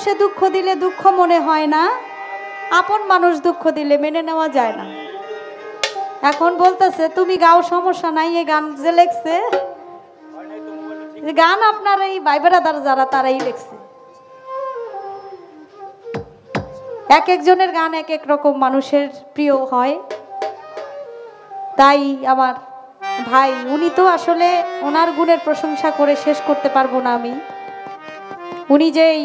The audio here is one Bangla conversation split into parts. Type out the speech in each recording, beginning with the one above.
মানুষে দুঃখ দিলে দুঃখ মনে হয় না, আপন মানুষ দুঃখ দিলে মেনে নেওয়া যায় না। এখন বলতেছে তুমি গাও, সমস্যা নাই, এই গান যে লেখছে গান আপনার এই ভাই বেড়াদার যারা তারাই লেখছে। এক একজনের গান এক এক রকম মানুষের প্রিয় হয়। তাই আমার ভাই, উনি তো আসলে ওনার গুণের প্রশংসা করে শেষ করতে পারবো না আমি। উনি যেই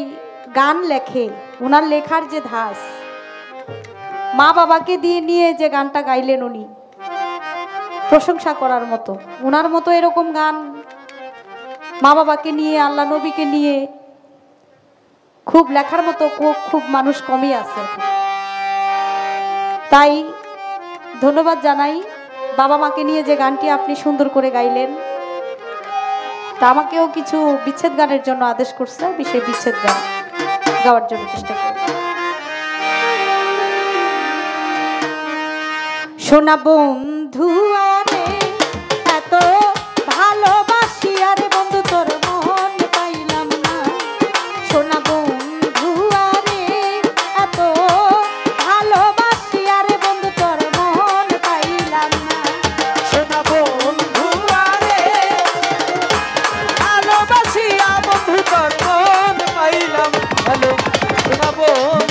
গান লেখে, ওনার লেখার যে ধাস, মা বাবাকে দিয়ে নিয়ে যে গানটা গাইলেন উনি, প্রশংসা করার মতো। ওনার মতো এরকম গান মা বাবাকে নিয়ে, আল্লাহ নবীকে নিয়ে খুব লেখার মতো খুব মানুষ কমই আছে। তাই ধন্যবাদ জানাই, বাবা মাকে নিয়ে যে গানটি আপনি সুন্দর করে গাইলেন। তা আমাকেও কিছু বিচ্ছেদ গানের জন্য আদেশ করছে, বিশেষ বিচ্ছেদ গান গাওয়ার জন্য চেষ্টা করব। সোনা বন্ধু আরে এত ভালোবাসি, আরে বন্ধু তোর মন পাইলাম না। সোনা বন্ধু আরে এত ভালোবাসি, আরে বন্ধু তোর মন পাইলাম না। সোনা বন্ধু আরে ভালোবাসি, বন্ধু তোর মন পাইলাম ভালো। সোনা বন্ধু